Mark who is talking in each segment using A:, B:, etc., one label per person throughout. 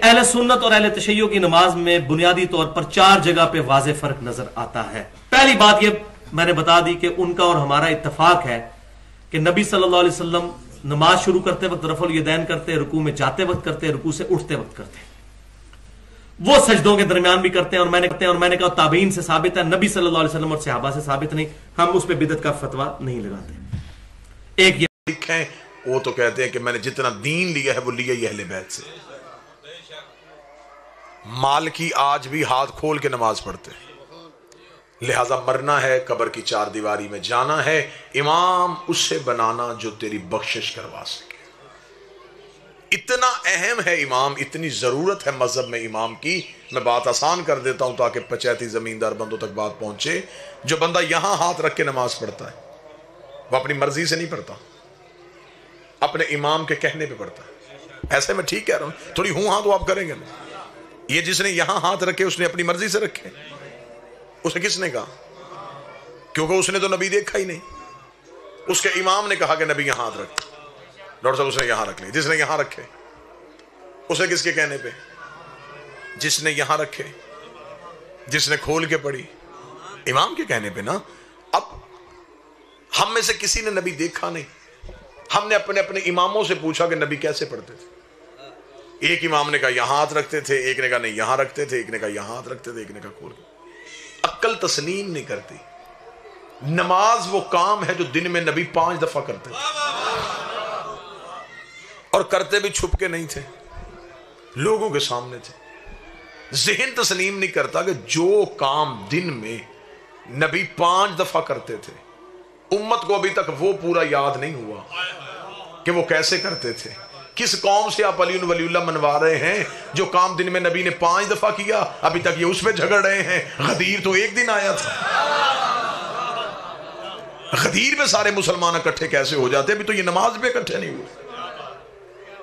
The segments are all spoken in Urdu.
A: اہل سنت اور اہل تشیع کی نماز میں بنیادی طور پر 4 جگہ پہ واضح فرق نظر آتا ہے۔ پہلی بات یہ میں نے بتا دی کہ ان کا اور ہمارا اتفاق ہے کہ نبی صلی اللہ علیہ وسلم نماز شروع کرتے وقت رفع الیدین کرتے، رکوع میں جاتے وقت کرتے، رکوع سے اٹھتے وقت کرتے، وہ سجدوں کے درمیان بھی کرتے ہیں، اور میں نے کہا تابعین سے ثابت ہے، نبی صلی اللہ علیہ وسلم اور صحابہ سے ثابت نہیں، ہم اس پہ بدعت کا فتویٰ نہیں لگاتے۔ ایک یہ
B: وہ تو کہتے ہیں کہ میں نے جتنا دین لیا ہے وہ لیا ہی اہل بیت سے۔ مالکی آج بھی ہاتھ کھول کے نماز پڑھتے ہیں، لہذا مرنا ہے، قبر کی 4 دیواری میں جانا ہے، امام اسے بنانا جو تیری بخشش کروا سکے۔ اتنا اہم ہے امام، اتنی ضرورت ہے مذہب میں امام کی۔ میں بات آسان کر دیتا ہوں تاکہ پچیتی زمیندار بندوں تک بات پہنچے۔ جو بندہ یہاں ہاتھ رکھ کے نماز پڑھتا ہے وہ اپنی مرضی سے نہیں پڑھتا، اپنے امام کے کہنے پہ پڑھتا ہے۔ ایسے میں ٹھیک کہہ رہا ہوں، تھوڑی ہوں ہاں تو آپ کریں گے نا۔ یہ جس نے یہاں ہاتھ رکھے اس نے اپنی مرضی سے رکھے، اسے کس نے کہا؟ کیونکہ اس نے تو نبی دیکھا ہی نہیں، اس کے امام نے کہا کہ نبی یہاں ہاتھ رکھ، ڈاکٹر صاحب اس نے یہاں رکھ لی۔ جس نے یہاں رکھے اسے کس کے کہنے پہ؟ جس نے یہاں رکھے، جس نے کھول کے پڑھی، امام کے کہنے پہ نا۔ اب ہم میں سے کسی نے نبی دیکھا نہیں، ہم نے اپنے اپنے اماموں سے پوچھا کہ نبی کیسے پڑھتے تھے۔ ایک امام نے کہا یہاں ہاتھ رکھتے تھے، ایک نے کہا نہیں یہاں رکھتے تھے، ایک نے کہا یہاں ہاتھ رکھتے تھے، ایک نے کہا کھول کے۔ عقل تسلیم نہیں کرتی۔ نماز وہ کام ہے جو دن میں نبی 5 دفعہ کرتے تھے، اور کرتے بھی چھپ کے نہیں تھے، لوگوں کے سامنے تھے۔ ذہن تسلیم نہیں کرتا کہ جو کام دن میں نبی 5 دفعہ کرتے تھے، امت کو ابھی تک وہ پورا یاد نہیں ہوا کہ وہ کیسے کرتے تھے۔ کس قوم سے آپ علی ولی اللہ منوا رہے ہیں جو کام دن میں نبی نے 5 دفعہ کیا، ابھی تک یہ اس پہ جھگڑ رہے ہیں؟ غدیر تو ایک دن آیا تھا، غدیر پہ سارے مسلمان اکٹھے کیسے ہو جاتے؟ ابھی تو یہ نماز پہ اکٹھے نہیں ہوئے۔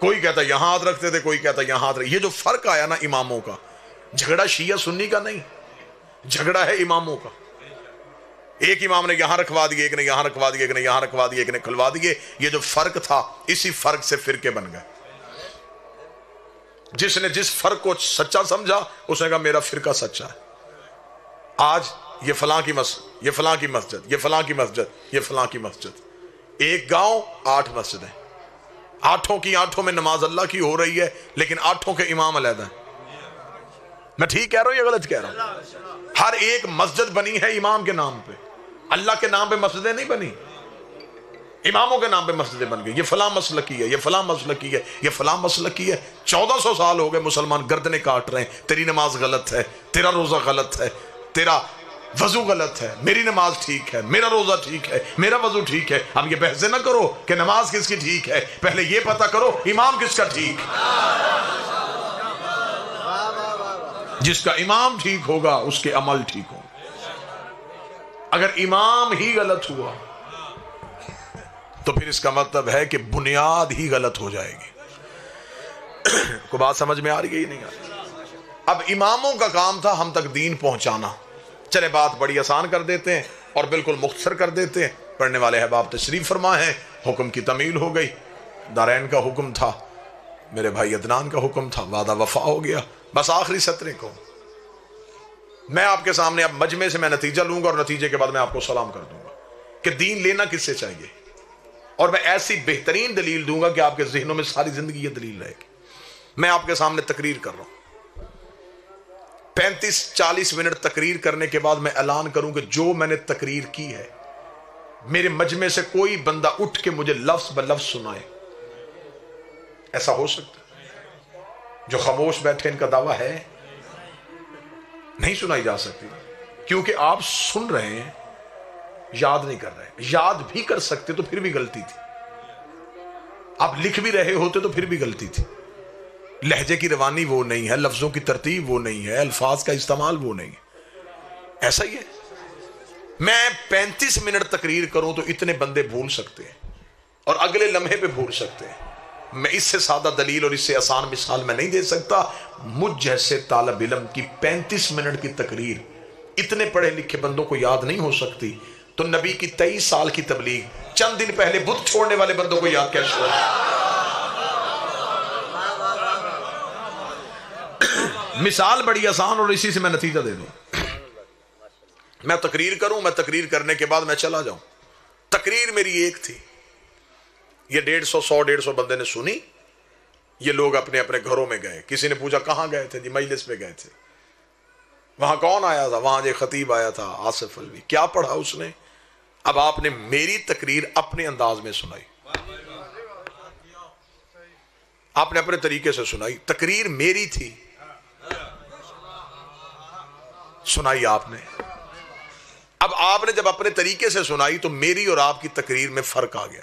B: کوئی کہتا یہاں ہاتھ رکھتے تھے، کوئی کہتا یہاں ہاتھ رکھتے۔ یہ جو فرق آیا نا اماموں کا، جھگڑا شیعہ سنی کا نہیں، جھگڑا ہے اماموں کا۔ ایک امام نے یہاں رکھوا دیے، ایک نے یہاں رکھوا دیے، ایک نے یہاں رکھوا دیے، ایک نے کھلوا دیے۔ یہ جو فرق تھا، اسی فرق سے فرقے بن گئے۔ جس نے جس فرق کو سچا سمجھا اس نے کہا میرا فرقہ سچا ہے۔ آج یہ فلاں کی مسجد، یہ فلاں کی مسجد، یہ فلاں کی مسجد، یہ فلاں کی مسجد، ایک گاؤں 8 مسجدیں، 8 کی 8 میں نماز اللہ کی ہو رہی ہے، لیکن 8 کے امام علیحدہ ہیں۔ میں ٹھیک کہہ رہا ہوں یا غلط کہہ رہا ہوں؟ ہر ایک مسجد بنی ہے امام کے نام پہ، اللہ کے نام پہ مسجدیں نہیں بنی، اماموں کے نام پہ مسجدیں بن گئی۔ یہ فلاں مسلکی ہے، یہ فلاں مسلکی ہے، یہ فلاں مسلکی ہے۔ 1400 سال ہو گئے مسلمان گردنیں کاٹ رہے ہیں، تیری نماز غلط ہے، تیرا روزہ غلط ہے، تیرا وضو غلط ہے، میری نماز ٹھیک ہے، میرا روزہ ٹھیک ہے، میرا وضو ٹھیک ہے۔ اب یہ بحث نہ کرو کہ نماز کس کی ٹھیک ہے، پہلے یہ پتہ کرو امام کس کا ٹھیک ہے۔ جس کا امام ٹھیک ہوگا اس کے عمل ٹھیک ہوں۔ اگر امام ہی غلط ہوا تو پھر اس کا مطلب ہے کہ بنیاد ہی غلط ہو جائے گی۔ کو بات سمجھ میں آ رہی ہے یا نہیں آ رہی؟ اب اماموں کا کام تھا ہم تک دین پہنچانا۔ چلے بات بڑی آسان کر دیتے ہیں اور بالکل مختصر کر دیتے ہیں۔ پڑھنے والے احباب تشریف فرما ہیں، حکم کی تمیل ہو گئی، دارین کا حکم تھا، میرے بھائی عدنان کا حکم تھا، وعدہ وفا ہو گیا۔ بس آخری سطرے کو میں آپ کے سامنے اب مجمع سے میں نتیجہ لوں گا، اور نتیجے کے بعد میں آپ کو سلام کر دوں گا کہ دین لینا کس سے چاہیے، اور میں ایسی بہترین دلیل دوں گا کہ آپ کے ذہنوں میں ساری زندگی یہ دلیل رہے گی۔ میں آپ کے سامنے تقریر کر رہا ہوں، 35-40 منٹ تقریر کرنے کے بعد میں اعلان کروں کہ جو میں نے تقریر کی ہے میرے مجمع سے کوئی بندہ اٹھ کے مجھے لفظ بلفظ سنائے۔ ایسا ہو سکتا ہے؟ جو خاموش بیٹھے ان کا دعویٰ ہے نہیں سنائی جا سکتی، کیونکہ آپ سن رہے ہیں، یاد نہیں کر رہے۔ یاد بھی کر سکتے تو پھر بھی غلطی تھی، آپ لکھ بھی رہے ہوتے تو پھر بھی غلطی تھی۔ لہجے کی روانی وہ نہیں ہے، لفظوں کی ترتیب وہ نہیں ہے، الفاظ کا استعمال وہ نہیں ہے۔ ایسا ہی ہے، میں 35 منٹ تقریر کروں تو اتنے بندے بھول سکتے ہیں اور اگلے لمحے پہ بھول سکتے ہیں۔ میں اس سے سادہ دلیل اور اس سے آسان مثال میں نہیں دے سکتا۔ مجھ جیسے طالب علم کی 35 منٹ کی تقریر اتنے پڑھے لکھے بندوں کو یاد نہیں ہو سکتی، تو نبی کی 23 سال کی تبلیغ چند دن پہلے بت چھوڑنے والے بندوں کو یاد کیسے ہو؟ مثال بڑی آسان اور اسی سے میں نتیجہ دے دوں. میں تقریر کروں, میں تقریر کرنے کے بعد میں چلا جاؤں. تقریر میری ایک تھی, یہ 150 بندے نے سنی. یہ لوگ اپنے اپنے گھروں میں گئے. کسی نے پوچھا کہاں گئے تھے؟ جی مجلس پہ گئے تھے. وہاں کون آیا تھا؟ وہاں جو خطیب آیا تھا آصف الوی. کیا پڑھا اس نے؟ اب آپ نے میری تقریر اپنے انداز میں سنائی, آپ نے اپنے طریقے سے سنائی. تقریر میری تھی, سنائی آپ نے. اب آپ نے جب اپنے طریقے سے سنائی تو میری اور آپ کی تقریر میں فرق آ گیا.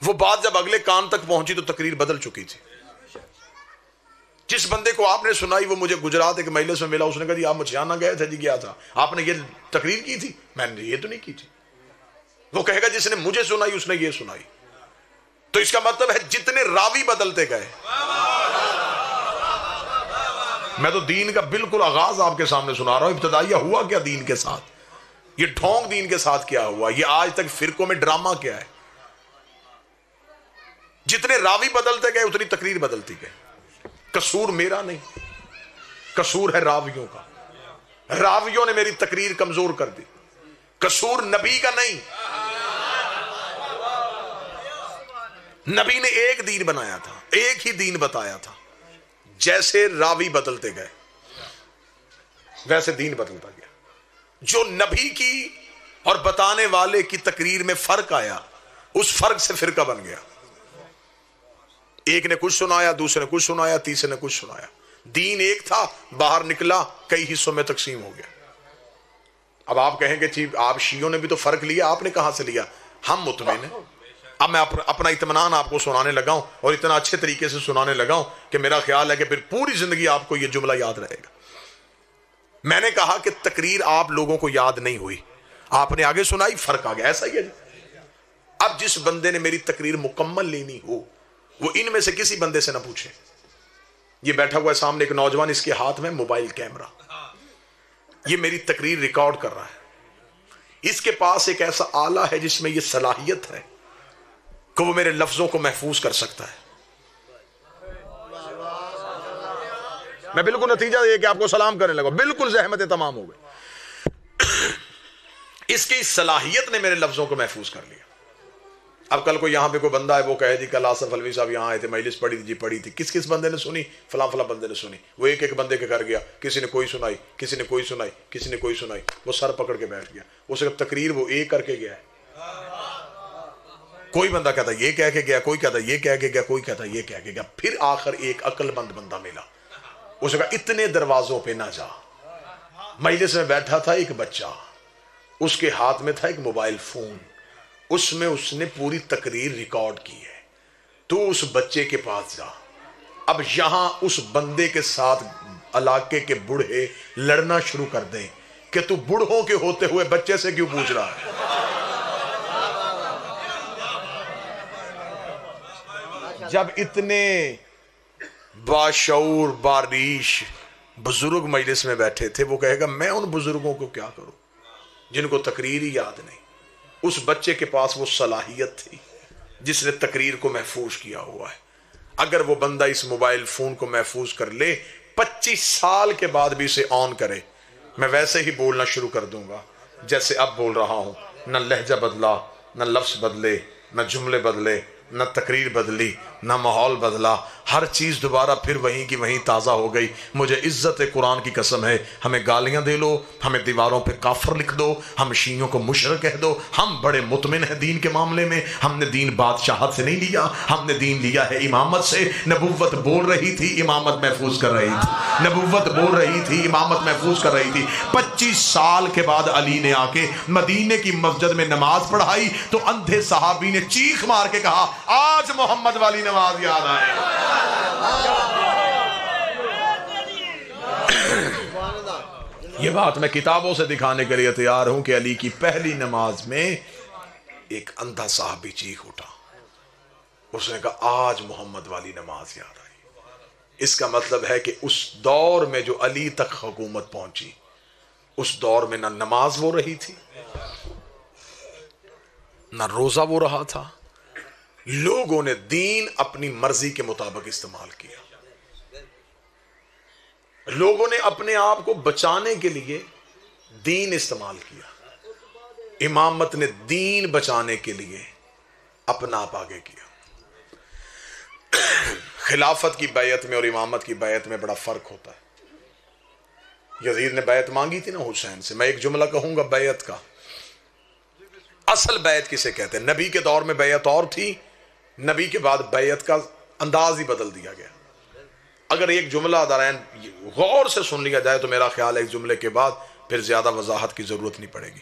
B: وہ بات جب اگلے کان تک پہنچی تو تقریر بدل چکی تھی. جس بندے کو آپ نے سنائی وہ مجھے گجرات ایک مجلس میں ملا. اس نے کہا جی آپ مچھیانہ گئے تھے؟ جی گیا تھا. آپ نے یہ تقریر کی تھی؟ میں نے یہ تو نہیں کی تھی. وہ کہے گا جس نے مجھے سنائی اس نے یہ سنائی. تو اس کا مطلب ہے جتنے راوی بدلتے گئے. میں تو دین کا بالکل آغاز آپ کے سامنے سنا رہا ہوں. ابتدائیہ ہوا کیا دین کے ساتھ, یہ ڈھونگ دین کے ساتھ کیا ہوا, یہ آج تک فرقوں میں ڈرامہ کیا ہے. جتنے راوی بدلتے گئے اتنی تقریر بدلتی گئے. قصور میرا نہیں, قصور ہے راویوں کا. راویوں نے میری تقریر کمزور کر دی. قصور نبی کا نہیں. نبی نے ایک دین بنایا تھا, ایک ہی دین بتایا تھا. جیسے راوی بدلتے گئے ویسے دین بدلتا گیا. جو نبی کی اور بتانے والے کی تقریر میں فرق آیا, اس فرق سے فرقہ بن گیا. ایک نے کچھ سنایا, دوسرے نے کچھ سنایا, تیسرے نے کچھ سنایا. دین ایک تھا, باہر نکلا, کئی حصوں میں تقسیم ہو گیا. اب آپ کہیں گے چیف آپ شیعوں نے بھی تو فرق لیا, آپ نے کہاں سے لیا؟ ہم مطمئن ہیں. اب میں اپنا اطمینان آپ کو سنانے لگا ہوں اور اتنا اچھے طریقے سے سنانے لگا ہوں کہ میرا خیال ہے کہ پھر پوری زندگی آپ کو یہ جملہ یاد رہے گا. میں نے کہا کہ تقریر آپ لوگوں کو یاد نہیں ہوئی, آپ نے آگے سنائی, فرق آ گیا. ایسا ہی ہے. اب جس بندے نے میری تقریر مکمل لینی ہو وہ ان میں سے کسی بندے سے نہ پوچھے. یہ بیٹھا ہوا ہے سامنے ایک نوجوان, اس کے ہاتھ میں موبائل کیمرہ, یہ میری تقریر ریکارڈ کر رہا ہے. اس کے پاس ایک ایسا آلہ ہے جس میں یہ صلاحیت ہے کہ وہ میرے لفظوں کو محفوظ کر سکتا ہے. میں بالکل نتیجہ یہ کہ آپ کو سلام کرنے لگا, بالکل زحمتیں تمام ہو گئی. اس کی صلاحیت نے میرے لفظوں کو محفوظ کر لیا. اب کل کو یہاں پہ کوئی بندہ ہے, وہ کہے جی کل آصف الوی صاحب یہاں آئے تھے, مجلس پڑھی تھی. جی پڑھی تھی. کس کس بندے نے سنی؟ فلاں فلاں بندے نے سنی. وہ ایک ایک بندے کے گھر گیا, کسی نے کوئی سنائی, کسی نے کوئی سنائی, کسی نے کوئی سنائی. وہ سر پکڑ کے بیٹھ گیا. اس وقت تقریر وہ ایک کر کے گیا ہے. کوئی بندہ کہتا یہ کہہ کے گیا, کوئی کہتا یہ کہہ کے گیا, کوئی کہتا یہ کہہ کے گیا. پھر آخر ایک عقل مند بندہ ملا. اس نے کہا اتنے دروازوں پہ نہ جا. مجلس میں بیٹھا تھا ایک بچہ, اس کے ہاتھ میں تھا ایک موبائل فون, اس میں اس نے پوری تقریر ریکارڈ کی ہے. تو اس بچے کے پاس جا. اب یہاں اس بندے کے ساتھ علاقے کے بوڑھے لڑنا شروع کر دیں کہ تو بوڑھوں کے ہوتے ہوئے بچے سے کیوں پوچھ رہا ہے. جب اتنے باشعور باریش بزرگ مجلس میں بیٹھے تھے, وہ کہے گا میں ان بزرگوں کو کیا کروں جن کو تقریر ہی یاد نہیں. اس بچے کے پاس وہ صلاحیت تھی جس نے تقریر کو محفوظ کیا ہوا ہے. اگر وہ بندہ اس موبائل فون کو محفوظ کر لے, 25 سال کے بعد بھی اسے آن کرے, میں ویسے ہی بولنا شروع کر دوں گا جیسے اب بول رہا ہوں. نہ لہجہ بدلا, نہ لفظ بدلے, نہ جملے بدلے, نہ تقریر بدلی, نہ ماحول بدلا. ہر چیز دوبارہ پھر وہیں کی وہیں تازہ ہو گئی. مجھے عزت قرآن کی قسم ہے, ہمیں گالیاں دے لو, ہمیں دیواروں پہ کافر لکھ دو, ہم شیعوں کو مشرک کہہ دو, ہم بڑے مطمئن ہیں دین کے معاملے میں. ہم نے دین بادشاہت سے نہیں لیا, ہم نے دین لیا ہے امامت سے. نبوت بول رہی تھی, امامت محفوظ کر رہی تھی. نبوت بول رہی تھی, امامت محفوظ کر رہی تھی. 25 سال کے بعد علی نے آ کے مدینے کی مسجد میں نماز پڑھائی تو اندھے صحابی نے چیخ مار کے کہا آج محمد والی نماز یاد آئے. یہ بات میں کتابوں سے دکھانے کے لیے تیار ہوں کہ علی کی پہلی نماز میں ایک اندھا صحابی چیخ اٹھا. اس نے کہا آج محمد والی نماز یاد آئی. اس کا مطلب ہے کہ اس دور میں جو علی تک حکومت پہنچی, اس دور میں نہ نماز وہ رہی تھی, نہ روزہ وہ رہا تھا. لوگوں نے دین اپنی مرضی کے مطابق استعمال کیا. لوگوں نے اپنے آپ کو بچانے کے لیے دین استعمال کیا، امامت نے دین بچانے کے لیے اپنا آپ آگے کیا۔ خلافت کی بیعت میں اور امامت کی بیعت میں بڑا فرق ہوتا ہے۔ یزید نے بیعت مانگی تھی نا حسین سے، میں ایک جملہ کہوں گا بیعت کا، اصل بیعت کسے کہتے ہیں؟ نبی کے دور میں بیعت اور تھی، نبی کے بعد بیعت کا انداز ہی بدل دیا گیا۔ اگر ایک جملہ دارین غور سے سن لیا جائے تو میرا خیال ہے اس جملے کے بعد پھر زیادہ وضاحت کی ضرورت نہیں پڑے گی۔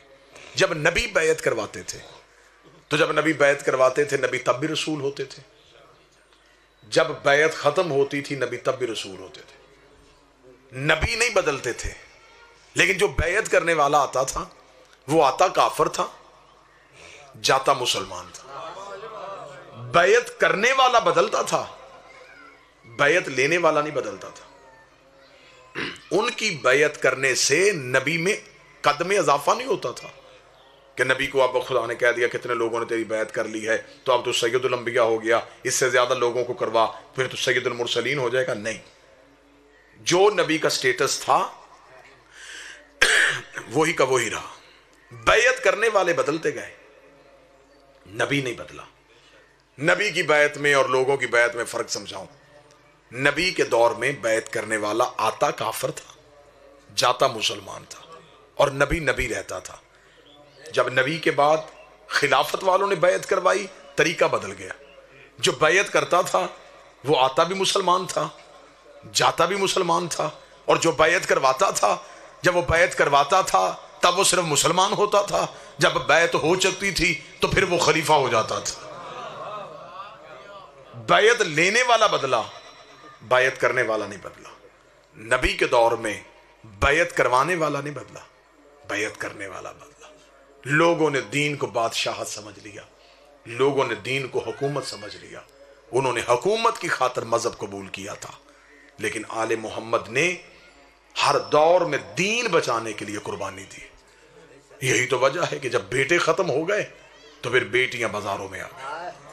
B: جب نبی بیعت کرواتے تھے تو جب نبی بیعت کرواتے تھے نبی تب بھی رسول ہوتے تھے، جب بیعت ختم ہوتی تھی نبی تب بھی رسول ہوتے تھے۔ نبی نہیں بدلتے تھے، لیکن جو بیعت کرنے والا آتا تھا وہ آتا کافر تھا، جاتا مسلمان تھا۔ بیعت کرنے والا بدلتا تھا، بیعت لینے والا نہیں بدلتا تھا۔ ان کی بیعت کرنے سے نبی میں قدم اضافہ نہیں ہوتا تھا کہ نبی کو اب خدا نے کہہ دیا کتنے لوگوں نے تیری بیعت کر لی ہے تو اب تو سید الانبیاء ہو گیا، اس سے زیادہ لوگوں کو کروا پھر تو سید المرسلین ہو جائے گا۔ نہیں، جو نبی کا سٹیٹس تھا وہی کا وہی رہا۔ بیعت کرنے والے بدلتے گئے، نبی نہیں بدلا۔ نبی کی بیعت میں اور لوگوں کی بیعت میں فرق سمجھاؤں۔ نبی کے دور میں بیعت کرنے والا آتا کافر تھا، جاتا مسلمان تھا، اور نبی نبی رہتا تھا۔ جب نبی کے بعد خلافت والوں نے بیعت کروائی طریقہ بدل گیا۔ جو بیعت کرتا تھا وہ آتا بھی مسلمان تھا، جاتا بھی مسلمان تھا، اور جو بیعت کرواتا تھا جب وہ بیعت کرواتا تھا تب وہ صرف مسلمان ہوتا تھا، جب بیعت ہو چکتی تھی تو پھر وہ خلیفہ ہو جاتا تھا۔ بیعت لینے والا بدلا، بیعت کرنے والا نہیں بدلا۔ نبی کے دور میں بیعت کروانے والا نہیں بدلا، بیعت کرنے والا بدلا۔ لوگوں نے دین کو بادشاہت سمجھ لیا، لوگوں نے دین کو حکومت سمجھ لیا، انہوں نے حکومت کی خاطر مذہب قبول کیا تھا، لیکن آل محمد نے ہر دور میں دین بچانے کے لیے قربانی دی۔ یہی تو وجہ ہے کہ جب بیٹے ختم ہو گئے تو پھر بیٹیاں بازاروں میں آ گئیں۔